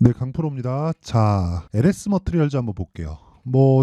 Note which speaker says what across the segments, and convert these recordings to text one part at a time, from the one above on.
Speaker 1: 네, 강프로입니다. 자, LS 머트리얼즈 한번 볼게요.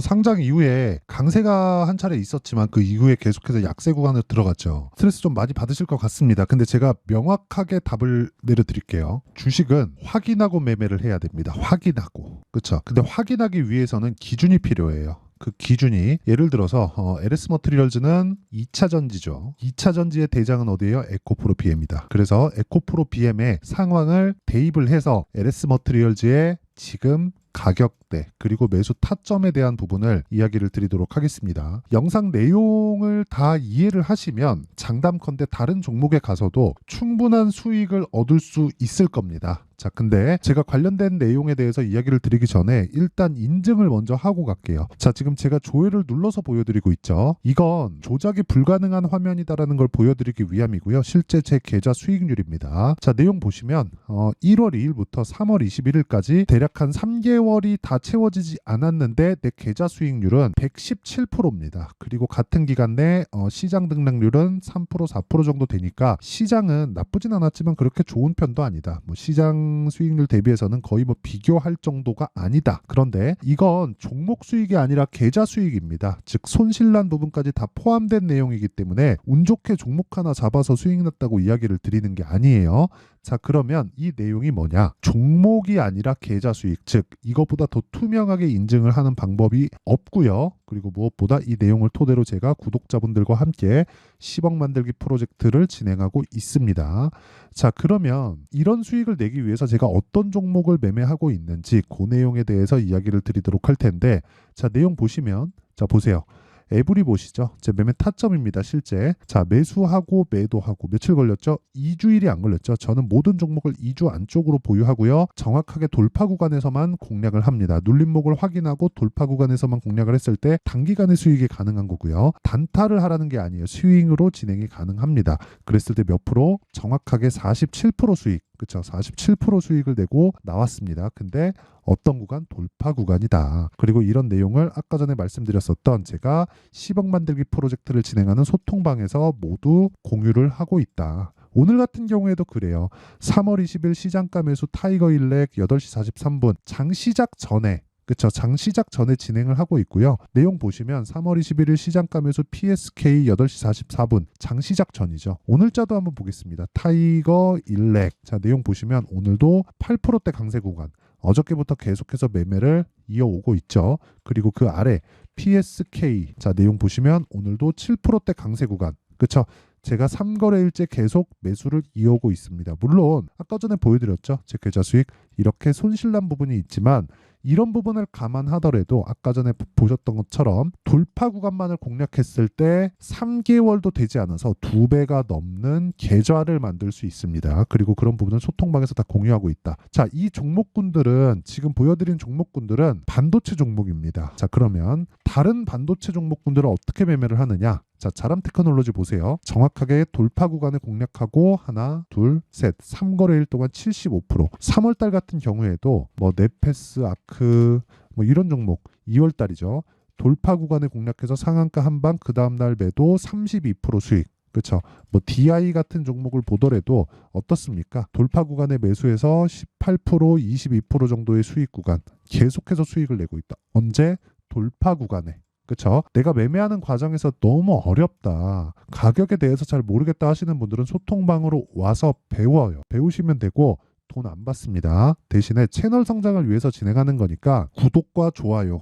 Speaker 1: 상장 이후에 강세가 한 차례 있었지만 그 이후에 계속해서 약세 구간으로 들어갔죠. 스트레스 좀 많이 받으실 것 같습니다. 근데 제가 명확하게 답을 내려드릴게요. 주식은 확인하고 매매를 해야 됩니다. 확인하고. 그렇죠? 근데 확인하기 위해서는 기준이 필요해요. 그 기준이 예를 들어서 LS 머트리얼즈는 2차 전지죠. 2차 전지의 대장은 어디예요? 에코프로 BM이다. 그래서 에코프로 BM의 상황을 대입을 해서 LS 머트리얼즈의 지금 가격대 그리고 매수 타점에 대한 부분을 이야기를 드리도록 하겠습니다. 영상 내용을 다 이해를 하시면 장담컨대 다른 종목에 가서도 충분한 수익을 얻을 수 있을 겁니다. 자, 근데 제가 관련된 내용에 대해서 이야기를 드리기 전에 일단 인증을 먼저 하고 갈게요. 자, 지금 제가 조회를 눌러서 보여드리고 있죠. 이건 조작이 불가능한 화면이다라는 걸 보여드리기 위함이고요. 실제 제 계좌 수익률입니다. 자, 내용 보시면 1월 2일부터 3월 21일까지 대략 한 3개월이 다 채워지지 않았는데 내 계좌 수익률은 117%입니다. 그리고 같은 기간 내 시장 등락률은 3% 4% 정도 되니까 시장은 나쁘진 않았지만 그렇게 좋은 편도 아니다. 시장 수익률 대비해서는 거의 비교할 정도가 아니다. 그런데 이건 종목 수익이 아니라 계좌 수익입니다. 즉 손실난 부분까지 다 포함된 내용이기 때문에 운 좋게 종목 하나 잡아서 수익 났다고 이야기를 드리는 게 아니에요. 자, 그러면 이 내용이 뭐냐? 종목이 아니라 계좌 수익, 즉 이것보다 더 투명하게 인증을 하는 방법이 없고요. 그리고 무엇보다 이 내용을 토대로 제가 구독자분들과 함께 10억 만들기 프로젝트를 진행하고 있습니다. 자, 그러면 이런 수익을 내기 위해서 제가 어떤 종목을 매매하고 있는지 그 내용에 대해서 이야기를 드리도록 할 텐데, 자, 내용 보시면, 자, 보세요. 에브리 보시죠. 제 매매 타점입니다. 실제. 자, 매수하고 매도하고 며칠 걸렸죠? 2주일이 안 걸렸죠. 저는 모든 종목을 2주 안쪽으로 보유하고요. 정확하게 돌파 구간에서만 공략을 합니다. 눌림목을 확인하고 돌파 구간에서만 공략을 했을 때 단기간의 수익이 가능한 거고요. 단타를 하라는 게 아니에요. 스윙으로 진행이 가능합니다. 그랬을 때 몇 프로? 정확하게 47% 수익. 그쵸? 47% 수익을 내고 나왔습니다. 근데 어떤 구간? 돌파 구간이다. 그리고 이런 내용을 아까 전에 말씀드렸었던 제가 10억 만들기 프로젝트를 진행하는 소통방에서 모두 공유를 하고 있다. 오늘 같은 경우에도 그래요. 3월 20일 시장가 매수 타이거 일렉 8시 43분 장 시작 전에 그쵸. 장 시작 전에 진행을 하고 있고요. 내용 보시면 3월 21일 시장가 매수 PSK 8시 44분 장 시작 전이죠. 오늘자도 한번 보겠습니다. 타이거 일렉. 자, 내용 보시면 오늘도 8%대 강세 구간. 어저께부터 계속해서 매매를 이어오고 있죠. 그리고 그 아래 PSK. 자, 내용 보시면 오늘도 7%대 강세 구간. 그쵸. 제가 3거래일째 계속 매수를 이어오고 있습니다. 물론 아까 전에 보여드렸죠. 제 계좌 수익 이렇게 손실난 부분이 있지만 이런 부분을 감안하더라도 아까 전에 보셨던 것처럼 돌파 구간만을 공략했을 때 3개월도 되지 않아서 2배가 넘는 계좌를 만들 수 있습니다. 그리고 그런 부분은 소통방에서 다 공유하고 있다. 자, 이 종목군들은 지금 보여드린 종목군들은 반도체 종목입니다. 자, 그러면 다른 반도체 종목군들은 어떻게 매매를 하느냐? 자, 자람 테크놀로지 보세요. 정확하게 돌파 구간을 공략하고 하나, 둘, 셋, 3거래일 동안 75%. 3월달 같은 경우에도 네페스, 아크 이런 종목 2월달이죠. 돌파 구간을 공략해서 상한가 한 방 그 다음날 매도 32% 수익. 그렇죠. DI 같은 종목을 보더라도 어떻습니까? 돌파 구간에 매수해서 18%, 22% 정도의 수익 구간 계속해서 수익을 내고 있다. 언제? 돌파 구간에. 그쵸? 내가 매매하는 과정에서 너무 어렵다. 가격에 대해서 잘 모르겠다 하시는 분들은 소통방으로 와서 배워요. 배우시면 되고 돈 안 받습니다. 대신에 채널 성장을 위해서 진행하는 거니까 구독과 좋아요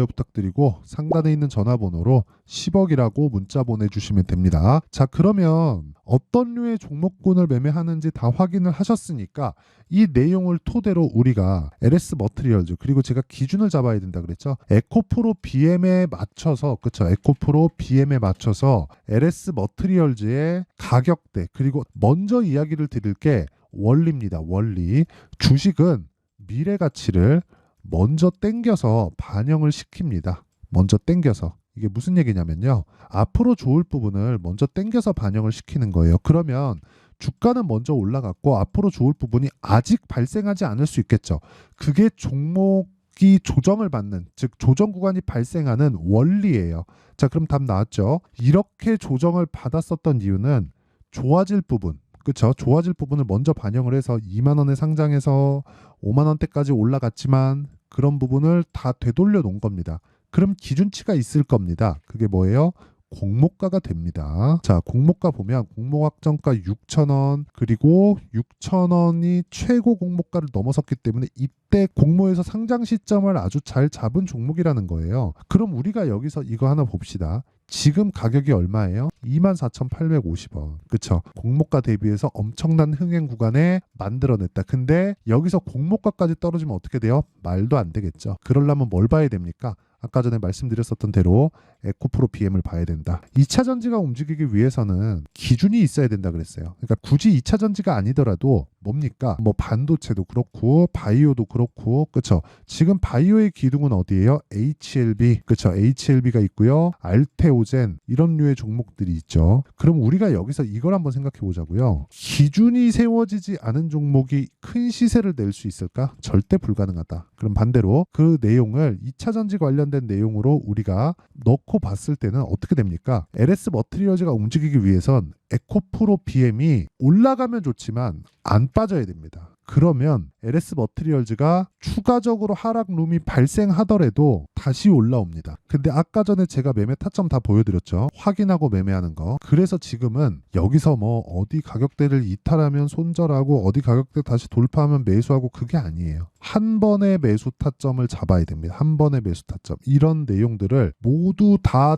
Speaker 1: 부탁드리고 상단에 있는 전화번호로 10억이라고 문자 보내주시면 됩니다. 자, 그러면 어떤 류의 종목군을 매매하는지 다 확인을 하셨으니까 이 내용을 토대로 우리가 LS 머트리얼즈 그리고 제가 기준을 잡아야 된다 그랬죠. 에코프로 BM에 맞춰서 그쵸. 에코프로 BM에 맞춰서 LS 머트리얼즈의 가격대 그리고 먼저 이야기를 드릴 게 원리입니다. 원리. 주식은 미래 가치를 먼저 땡겨서 반영을 시킵니다. 먼저 땡겨서. 이게 무슨 얘기냐면요. 앞으로 좋을 부분을 먼저 땡겨서 반영을 시키는 거예요. 그러면 주가는 먼저 올라갔고 앞으로 좋을 부분이 아직 발생하지 않을 수 있겠죠. 그게 종목이 조정을 받는, 즉 조정 구간이 발생하는 원리예요. 자, 그럼 답 나왔죠? 이렇게 조정을 받았었던 이유는 좋아질 부분, 그렇죠? 좋아질 부분을 먼저 반영을 해서 2만 원에 상장해서 5만 원대까지 올라갔지만 그런 부분을 다 되돌려 놓은 겁니다. 그럼 기준치가 있을 겁니다. 그게 뭐예요? 공모가가 됩니다. 자, 공모가 보면 공모확정가 6,000원, 그리고 6,000원이 최고 공모가를 넘어섰기 때문에 이때 공모에서 상장 시점을 아주 잘 잡은 종목이라는 거예요. 그럼 우리가 여기서 이거 하나 봅시다. 지금 가격이 얼마예요? 24,850원. 그쵸? 공모가 대비해서 엄청난 흥행 구간에 만들어냈다. 근데 여기서 공모가까지 떨어지면 어떻게 돼요? 말도 안 되겠죠. 그러려면 뭘 봐야 됩니까? 아까 전에 말씀드렸었던 대로 에코프로 BM을 봐야 된다. 2차 전지가 움직이기 위해서는 기준이 있어야 된다 그랬어요. 그러니까 굳이 2차 전지가 아니더라도 뭡니까? 뭐 반도체도 그렇고 바이오도 그렇고, 그쵸? 지금 바이오의 기둥은 어디예요? HLB, 그쵸? HLB가 있고요. 알테오젠, 이런 류의 종목들이 있죠. 그럼 우리가 여기서 이걸 한번 생각해 보자고요. 기준이 세워지지 않은 종목이 큰 시세를 낼 수 있을까? 절대 불가능하다. 그럼 반대로 그 내용을 2차 전지 관련된 내용으로 우리가 넣고 봤을 때는 어떻게 됩니까? LS 머티리얼즈가 움직이기 위해선 에코프로 BM이 올라가면 좋지만 안 빠져야 됩니다. 그러면 LS 머티리얼즈가 추가적으로 하락룸이 발생하더라도 다시 올라옵니다. 근데 아까 전에 제가 매매 타점 다 보여드렸죠. 확인하고 매매하는 거. 그래서 지금은 여기서 뭐 어디 가격대를 이탈하면 손절하고 어디 가격대 다시 돌파하면 매수하고, 그게 아니에요. 한 번의 매수 타점을 잡아야 됩니다. 한 번의 매수 타점. 이런 내용들을 모두 다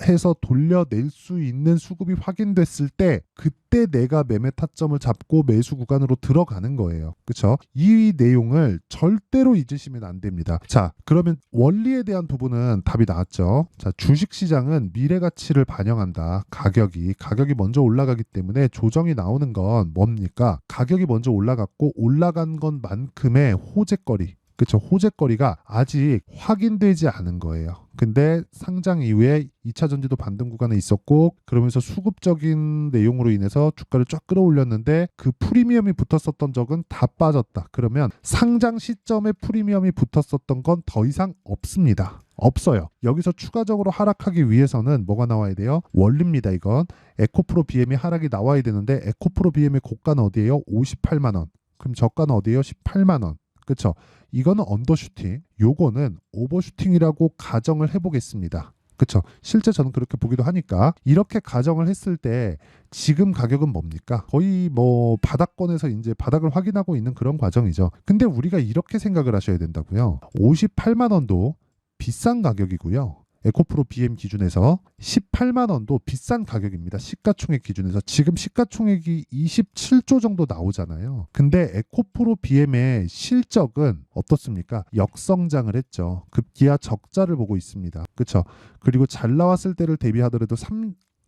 Speaker 1: 해서 돌려낼 수 있는 수급이 확인됐을 때, 그때 내가 매매 타점을 잡고 매수 구간으로 들어가는 거예요. 그렇죠? 이 내용을 절대로 잊으시면 안 됩니다. 자, 그러면 원리에 대한 부분은 답이 나왔죠. 자, 주식시장은 미래 가치를 반영한다. 가격이 먼저 올라가기 때문에 조정이 나오는 건 뭡니까? 가격이 먼저 올라갔고 올라간 것만큼의 호재거리, 그렇죠? 호재거리가 아직 확인되지 않은 거예요. 근데 상장 이후에 2차 전지도 반등 구간에 있었고, 그러면서 수급적인 내용으로 인해서 주가를 쫙 끌어올렸는데 그 프리미엄이 붙었었던 적은 다 빠졌다. 그러면 상장 시점에 프리미엄이 붙었었던 건 더 이상 없습니다. 없어요. 여기서 추가적으로 하락하기 위해서는 뭐가 나와야 돼요? 원리입니다. 이건 에코프로 BM이 하락이 나와야 되는데, 에코프로 BM의 고가는 어디예요? 58만 원. 그럼 저가는 어디예요? 18만 원. 그렇죠? 이거는 언더슈팅, 요거는 오버슈팅이라고 가정을 해보겠습니다. 그렇죠? 실제 저는 그렇게 보기도 하니까. 이렇게 가정을 했을 때 지금 가격은 뭡니까? 거의 뭐 바닥권에서 이제 바닥을 확인하고 있는 그런 과정이죠. 근데 우리가 이렇게 생각을 하셔야 된다고요. 58만 원도 비싼 가격이고요. 에코프로 BM 기준에서 18만 원도 비싼 가격입니다. 시가총액 기준에서. 지금 시가총액이 27조 정도 나오잖아요. 근데 에코프로 BM의 실적은 어떻습니까? 역성장을 했죠. 급기야 적자를 보고 있습니다. 그렇죠? 그리고 잘 나왔을 때를 대비하더라도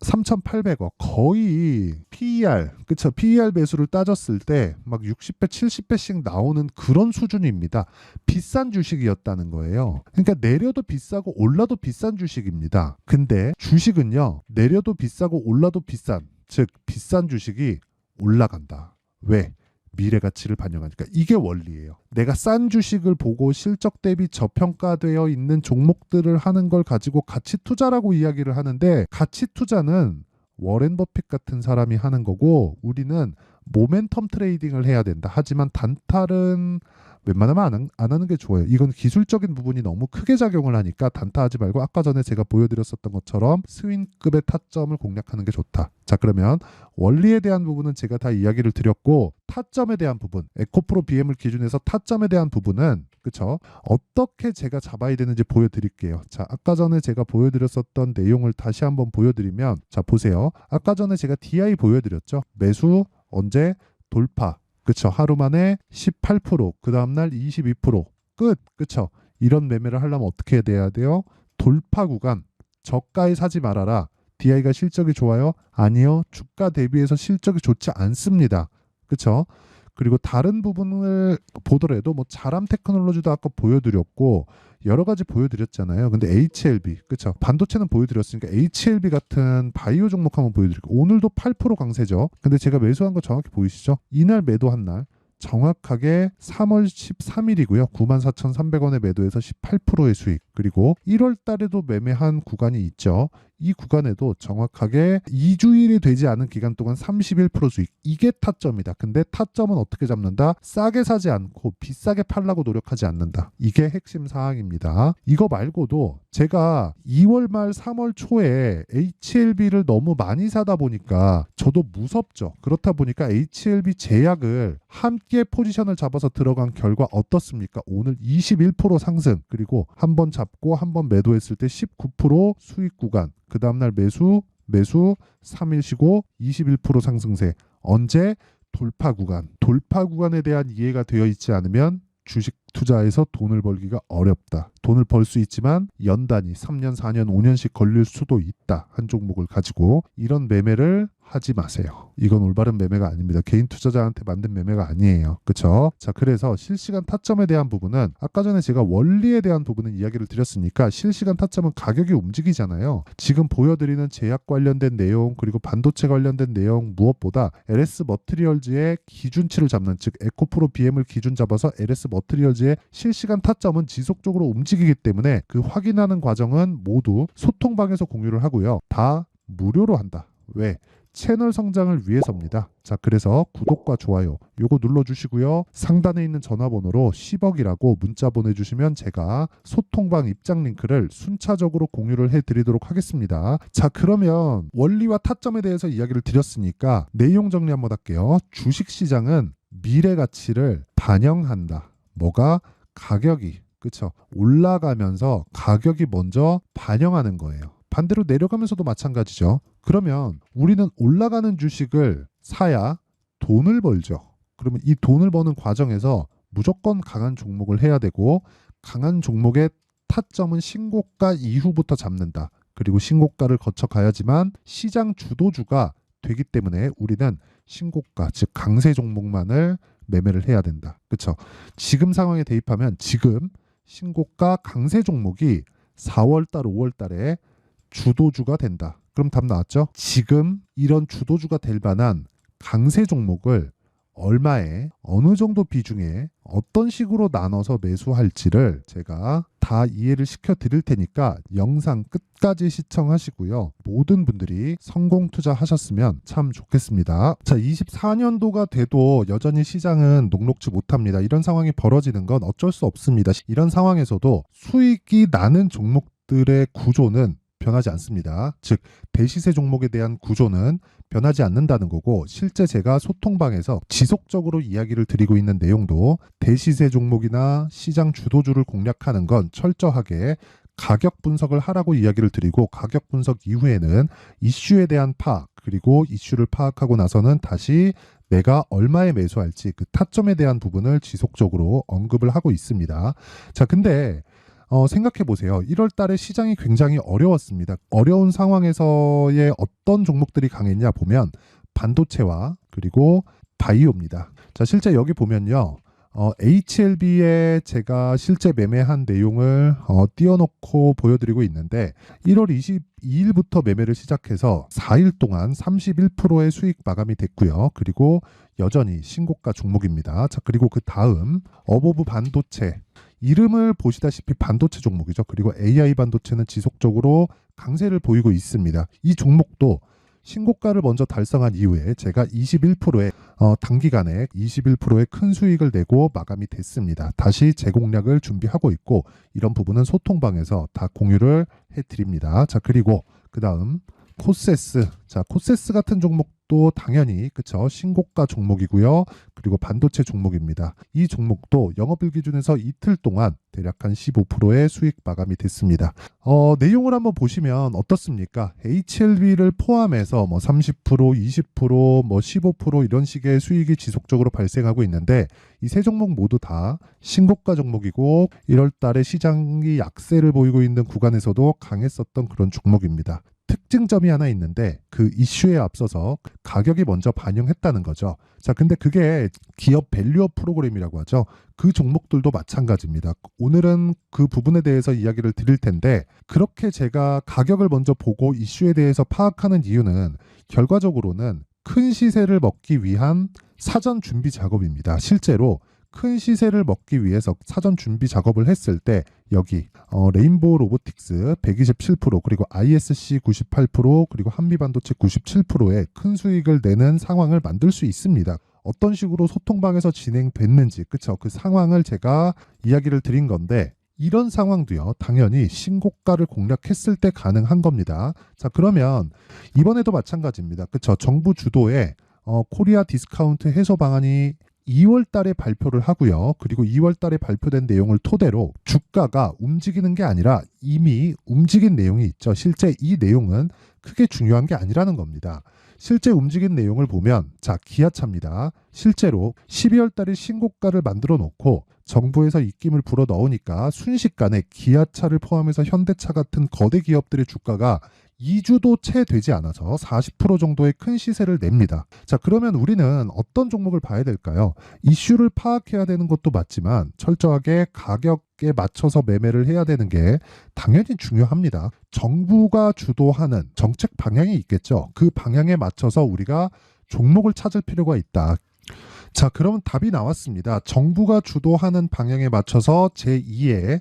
Speaker 1: 3,800억, 거의 PER, 그쵸? PER 배수를 따졌을 때 막 60배, 70배씩 나오는 그런 수준입니다. 비싼 주식이었다는 거예요. 그러니까 내려도 비싸고 올라도 비싼 주식입니다. 근데 주식은요, 내려도 비싸고 올라도 비싼, 즉 비싼 주식이 올라간다. 왜? 미래 가치를 반영하니까. 이게 원리예요. 내가 싼 주식을 보고 실적 대비 저평가되어 있는 종목들을 하는 걸 가지고 가치 투자라고 이야기를 하는데, 가치 투자는 워렌 버핏 같은 사람이 하는 거고, 우리는 모멘텀 트레이딩을 해야 된다. 하지만 단타는 웬만하면 안 하는 게 좋아요. 이건 기술적인 부분이 너무 크게 작용을 하니까 단타하지 말고 아까 전에 제가 보여드렸었던 것처럼 스윙급의 타점을 공략하는 게 좋다. 자, 그러면 원리에 대한 부분은 제가 다 이야기를 드렸고, 타점에 대한 부분, 에코프로 BM을 기준해서 타점에 대한 부분은, 그쵸? 어떻게 제가 잡아야 되는지 보여드릴게요. 자, 아까 전에 제가 보여드렸었던 내용을 다시 한번 보여드리면, 자, 보세요. 아까 전에 제가 DI 보여드렸죠? 매수 언제 돌파, 그쵸? 하루 만에 18%, 그 다음날 22%, 끝, 그쵸? 이런 매매를 하려면 어떻게 돼야 돼요? 돌파 구간, 저가에 사지 말아라. DI가 실적이 좋아요? 아니요. 주가 대비해서 실적이 좋지 않습니다. 그쵸? 그리고 다른 부분을 보더라도 뭐 자람 테크놀로지도 아까 보여드렸고 여러 가지 보여드렸잖아요. 근데 HLB, 그쵸? 반도체는 보여드렸으니까 HLB 같은 바이오 종목 한번 보여드릴게요. 오늘도 8% 강세죠. 근데 제가 매수한 거 정확히 보이시죠? 이날 매도한 날 정확하게 3월 13일이고요. 94,300원에 매도해서 18%의 수익. 그리고 1월 달에도 매매한 구간이 있죠. 이 구간에도 정확하게 2주일이 되지 않은 기간 동안 31% 수익. 이게 타점이다. 근데 타점은 어떻게 잡는다? 싸게 사지 않고 비싸게 팔라고 노력하지 않는다. 이게 핵심 사항입니다. 이거 말고도 제가 2월 말 3월 초에 HLB를 너무 많이 사다 보니까 저도 무섭죠. 그렇다 보니까 HLB 제약을 함께 포지션을 잡아서 들어간 결과 어떻습니까? 오늘 21% 상승. 그리고 한 번 잡고 한 번 매도했을 때 19% 수익 구간. 그 다음날 매수 3일 쉬고 21% 상승세. 언제? 돌파 구간. 돌파 구간에 대한 이해가 되어 있지 않으면 주식 투자에서 돈을 벌기가 어렵다. 돈을 벌 수 있지만 연단위 3년, 4년, 5년씩 걸릴 수도 있다. 한 종목을 가지고 이런 매매를 하지 마세요. 이건 올바른 매매가 아닙니다. 개인 투자자한테 만든 매매가 아니에요. 그렇죠? 자, 그래서 실시간 타점에 대한 부분은 아까 전에 제가 원리에 대한 부분은 이야기를 드렸으니까 실시간 타점은 가격이 움직이잖아요. 지금 보여드리는 제약 관련된 내용 그리고 반도체 관련된 내용 무엇보다 LS 머티리얼즈의 기준치를 잡는 즉 에코프로 BM을 기준 잡아서 LS 머티리얼즈의 실시간 타점은 지속적으로 움직이기 때문에 그 확인하는 과정은 모두 소통방에서 공유를 하고요. 다 무료로 한다. 왜? 채널 성장을 위해서입니다. 자, 그래서 구독과 좋아요 요거 눌러주시고요. 상단에 있는 전화번호로 10억이라고 문자 보내주시면 제가 소통방 입장 링크를 순차적으로 공유를 해드리도록 하겠습니다. 자, 그러면 원리와 타점에 대해서 이야기를 드렸으니까 내용 정리 한번 할게요. 주식시장은 미래 가치를 반영한다. 뭐가? 가격이 그쵸? 올라가면서 가격이 먼저 반영하는 거예요. 반대로 내려가면서도 마찬가지죠. 그러면 우리는 올라가는 주식을 사야 돈을 벌죠. 그러면 이 돈을 버는 과정에서 무조건 강한 종목을 해야 되고 강한 종목의 타점은 신고가 이후부터 잡는다. 그리고 신고가를 거쳐 가야지만 시장 주도주가 되기 때문에 우리는 신고가 즉 강세 종목만을 매매를 해야 된다. 그렇죠? 지금 상황에 대입하면 지금 신고가 강세 종목이 4월달 5월달에 주도주가 된다. 그럼 답 나왔죠? 지금 이런 주도주가 될 만한 강세 종목을 얼마에 어느 정도 비중에 어떤 식으로 나눠서 매수할지를 제가 다 이해를 시켜 드릴 테니까 영상 끝까지 시청하시고요. 모든 분들이 성공 투자하셨으면 참 좋겠습니다. 자, 24년도가 돼도 여전히 시장은 녹록지 못합니다. 이런 상황이 벌어지는 건 어쩔 수 없습니다. 이런 상황에서도 수익이 나는 종목들의 구조는 변하지 않습니다. 즉 대시세 종목에 대한 구조는 변하지 않는다는 거고 실제 제가 소통방에서 지속적으로 이야기를 드리고 있는 내용도 대시세 종목이나 시장 주도주를 공략하는 건 철저하게 가격 분석을 하라고 이야기를 드리고 가격 분석 이후에는 이슈에 대한 파악 그리고 이슈를 파악하고 나서는 다시 내가 얼마에 매수할지 그 타점에 대한 부분을 지속적으로 언급을 하고 있습니다. 자, 근데 생각해 보세요. 1월 달에 시장이 굉장히 어려웠습니다. 어려운 상황에서의 어떤 종목들이 강했냐 보면 반도체와 그리고 바이오입니다. 자, 실제 여기 보면요. HLB에 제가 실제 매매한 내용을 띄워놓고 보여드리고 있는데 1월 22일부터 매매를 시작해서 4일 동안 31%의 수익 마감이 됐고요. 그리고 여전히 신고가 종목입니다. 자, 그리고 그 다음 어보브 반도체 이름을 보시다시피 반도체 종목이죠. 그리고 AI 반도체는 지속적으로 강세를 보이고 있습니다. 이 종목도 신고가를 먼저 달성한 이후에 제가 21%의 단기간에 21%의 큰 수익을 내고 마감이 됐습니다. 다시 재공략을 준비하고 있고 이런 부분은 소통방에서 다 공유를 해드립니다. 자, 그리고 그 다음 코세스. 자, 코세스 같은 종목도 당연히 그쵸 신고가 종목이고요. 그리고 반도체 종목입니다. 이 종목도 영업일 기준에서 이틀 동안 대략 한 15%의 수익 마감이 됐습니다. 내용을 한번 보시면 어떻습니까? HLB를 포함해서 뭐 30%, 20%, 뭐 15% 이런 식의 수익이 지속적으로 발생하고 있는데 이 세 종목 모두 다 신고가 종목이고 1월 달에 시장이 약세를 보이고 있는 구간에서도 강했었던 그런 종목입니다. 특징점이 하나 있는데 그 이슈에 앞서서 가격이 먼저 반영했다는 거죠. 자, 근데 그게 기업 밸류업 프로그램이라고 하죠. 그 종목들도 마찬가지입니다. 오늘은 그 부분에 대해서 이야기를 드릴 텐데 그렇게 제가 가격을 먼저 보고 이슈에 대해서 파악하는 이유는 결과적으로는 큰 시세를 먹기 위한 사전 준비 작업입니다. 실제로 큰 시세를 먹기 위해서 사전 준비 작업을 했을 때 여기 레인보우 로보틱스 127% 그리고 ISC 98% 그리고 한미반도체 97%의 큰 수익을 내는 상황을 만들 수 있습니다. 어떤 식으로 소통방에서 진행됐는지 그쵸? 그 상황을 제가 이야기를 드린 건데 이런 상황도요 당연히 신고가를 공략했을 때 가능한 겁니다. 자 그러면 이번에도 마찬가지입니다. 그쵸? 정부 주도의 코리아 디스카운트 해소 방안이 2월 달에 발표를 하고요. 그리고 2월 달에 발표된 내용을 토대로 주가가 움직이는 게 아니라 이미 움직인 내용이 있죠. 실제 이 내용은 크게 중요한 게 아니라는 겁니다. 실제 움직인 내용을 보면 자 기아차입니다. 실제로 12월 달에 신고가를 만들어 놓고 정부에서 입김을 불어 넣으니까 순식간에 기아차를 포함해서 현대차 같은 거대 기업들의 주가가 2주도 채 되지 않아서 40% 정도의 큰 시세를 냅니다. 자, 그러면 우리는 어떤 종목을 봐야 될까요? 이슈를 파악해야 되는 것도 맞지만 철저하게 가격에 맞춰서 매매를 해야 되는 게 당연히 중요합니다. 정부가 주도하는 정책 방향이 있겠죠. 그 방향에 맞춰서 우리가 종목을 찾을 필요가 있다. 자, 그러면 답이 나왔습니다. 정부가 주도하는 방향에 맞춰서 제2의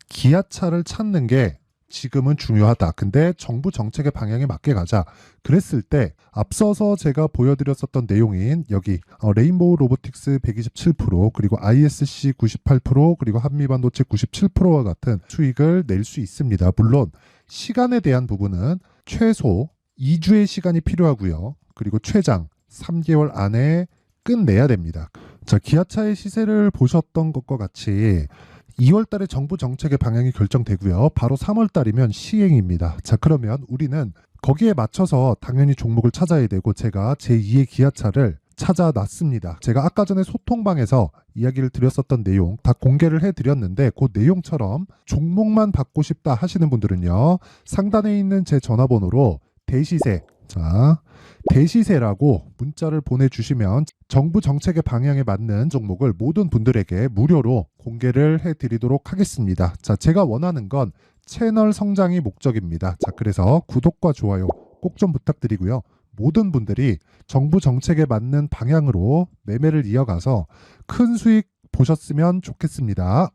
Speaker 1: 기아차를 찾는 게 지금은 중요하다. 근데 정부 정책의 방향에 맞게 가자. 그랬을 때 앞서서 제가 보여드렸었던 내용인 여기 레인보우 로보틱스 127% 그리고 ISC 98% 그리고 한미반도체 97%와 같은 수익을 낼 수 있습니다. 물론 시간에 대한 부분은 최소 2주의 시간이 필요하고요. 그리고 최장 3개월 안에 끝내야 됩니다. 자, 기아차의 시세를 보셨던 것과 같이 2월 달에 정부 정책의 방향이 결정되고요. 바로 3월 달이면 시행입니다. 자, 그러면 우리는 거기에 맞춰서 당연히 종목을 찾아야 되고 제가 제2의 기아차를 찾아놨습니다. 제가 아까 전에 소통방에서 이야기를 드렸었던 내용 다 공개를 해드렸는데 그 내용처럼 종목만 받고 싶다 하시는 분들은요. 상단에 있는 제 전화번호로 대시세 대시세라고 문자를 보내주시면 정부 정책의 방향에 맞는 종목을 모든 분들에게 무료로 공개를 해드리도록 하겠습니다. 자, 제가 원하는 건 채널 성장이 목적입니다. 자, 그래서 구독과 좋아요 꼭 좀 부탁드리고요. 모든 분들이 정부 정책에 맞는 방향으로 매매를 이어가서 큰 수익 보셨으면 좋겠습니다.